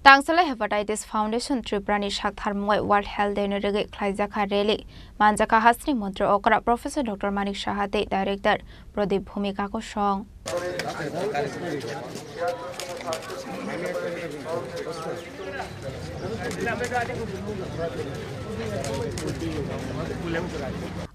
Tangsala Hepatitis Foundation Triprani Shaktharmoy World Health Day Nurege Klaijaka Rally Manjaka Hasni Montro Okra Professor Dr. Manik Shahate Director Pradip Bhumika ko Song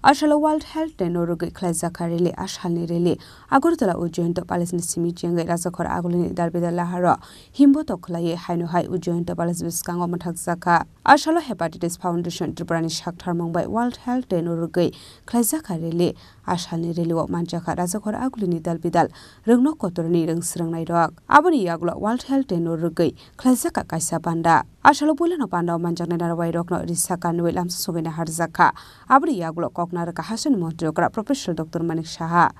Ashala World Health Day Nurege Klaijaka Rally Ashalni Rally Agortala Ujointo Palestine Simijenga Razakor Agulini Darbida Lahara Himbo Toklaye Haino Hai Ujointo Palestine Skango Matakzaka Ashala Hepatitis Foundation Triprani Shaktharmong by World Health Day Nurege Klaijaka Rally Ashalni Rally Wak Manjaka Razakor Agulini Dalbidal Rungno Kotorni Rung Srangnai Dog Abani Yagla World Health Day Nurege Klaijaka Kaisa Panda Ashala Bulano Panda Manjana Narawai Rokno Risaka Nuelam Sogena Harzaka Abri Yaglo Koknaraka Hasan Montreokra Professor Dr. Manik Shaha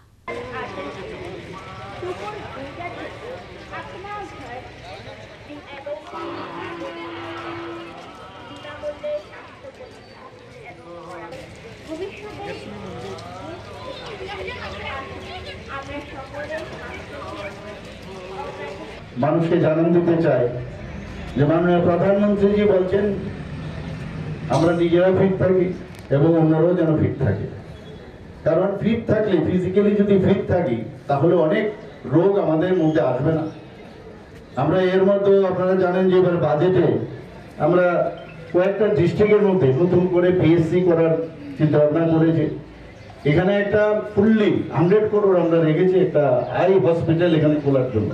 মানুষকে জানান দিতে চাই যে মাননীয় প্রধানমন্ত্রী জি বলছেন আমরা নিজেরা ফিট থাকি এবং অন্যরাও যেন ফিট থাকে কারণ ফিট থাকলে ফিজিক্যালি যদি ফিট থাকি তাহলে অনেক রোগ আমাদের মধ্যে আসবে না আমরা এর মধ্যে আপনারা জানেন যে এবার বাজেটে আমরা কয়েকটা ডিস্ট্রিক্টের মধ্যে নতুন করে পিএসসি করার চিন্তা ভাবনা করেছি এখানে একটা ফুললি 100 করোড় আমরা রেখেছি একটা আই হসপিটাল এখানে খোলার জন্য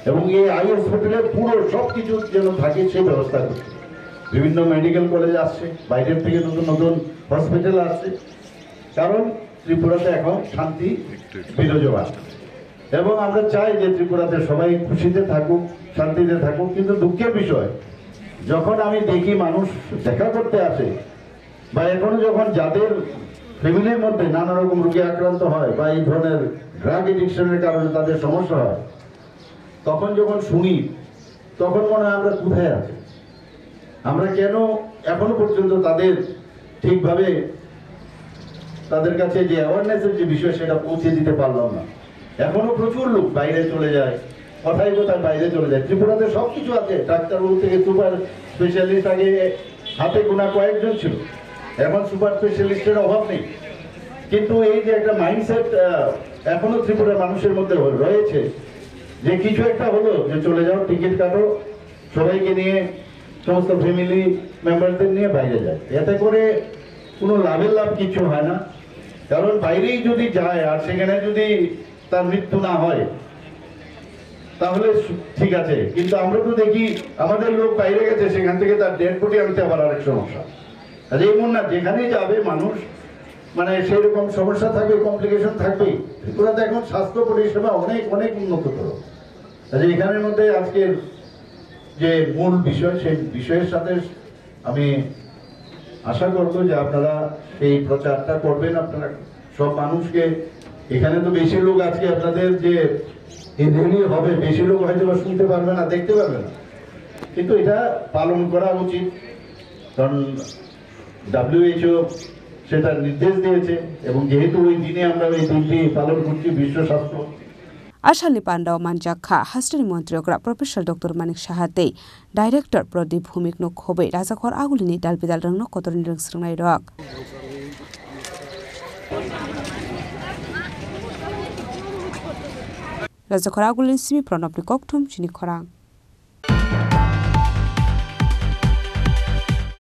এবং এই আই হসপিটালে পুরো সবকিছু যেন থাকে সেই ব্যবস্থা করছে বিভিন্ন মেডিকেল কলেজ আসছে বাইরের থেকে নতুন নতুন হসপিটাল আসছে কারণ ত্রিপুরাতে এখন শান্তি বিরাজমান এবং আমরা চাই যে ত্রিপুরাতে সবাই খুশিতে থাকুক শান্তিতে থাকুক কিন্তু দুঃখের বিষয় যখন আমি দেখি মানুষ দেখা করতে আসে বা এখনো যখন যাদের ফ্যামিলির মধ্যে নানা রকম রোগে আক্রান্ত হয় বা এই ধরনের ড্রাগ এডিকশনের কারণে তাদের সমস্যা হয় তখন যখন শুনি তখন মনে হয় আমরা কোথায় আছি আমরা কেন এখনো পর্যন্ত তাদের ঠিকভাবে তাদের কাছে যে অ্যাওয়ারনেসের যে বিষয় সেটা পৌঁছে দিতে পারলাম না এখনো প্রচুর লোক বাইরে চলে যায় কোথায় কোথায় বাইরে চলে যায় ত্রিপুরাতে সবকিছু আছে ডাক্তারবাবু থেকে সুপার স্পেশালিস্ট আগে হাতে গোনা কয়েকজন ছিল এখন সুপার স্পেশালিস্টের অভাব নেই কিন্তু এই যে একটা মাইন্ডসেট এখনো ত্রিপুরার মানুষের মধ্যে রয়েছে যে কিছু একটা হলো যে চলে যাও টিকিট কাটো সবাইকে নিয়ে সমস্ত ফ্যামিলি মেম্বারদের নিয়ে বাইরে যায় এতে করে কোনো লাভের লাভ কিছু হয় না কারণ বাইরেই যদি যায় আর সেখানে যদি তার মৃত্যু না হয় তাহলে ঠিক আছে কিন্তু আমরা তো দেখি আমাদের লোক বাইরে গেছে সেখান থেকে তার ডেড বডি আনতে আবার আরেক সমস্যা আর এমন না যেখানেই যাবে মানুষ মানে সেই রকম সমস্যা থাকবে কমপ্লিকেশন থাকবেই ত্রিপুরাতে এখন স্বাস্থ্য পরিষেবা অনেক অনেক উন্নততর এখানের মধ্যে আজকের যে মূল বিষয় সেই বিষয়ের সাথে আমি আশা করব যে আপনারা এই প্রচারটা করবেন আপনারা সব মানুষকে এখানে তো বেশি লোক আজকে আপনাদের যে এই র্যালি হবে বেশি লোক হয়তো শুনতে পারবে না দেখতে পারবে না কিন্তু এটা পালন করা উচিত কারণ WHO সেটা নির্দেশ দিয়েছে এবং যেহেতু ওই দিনে আমরা ওই দিনটি পালন করছি বিশ্ব স্বাস্থ্য Ashali Panda Manjaka Hastani Montreokra Professor Dr. Manik Shahate Director Pradip Bhumik no Khobe Razakor Agulini Dalbidal Rangno Kotorin Rung Srangnai Dog Razakor Agulin Simi Pronopli Koktum Chini Korang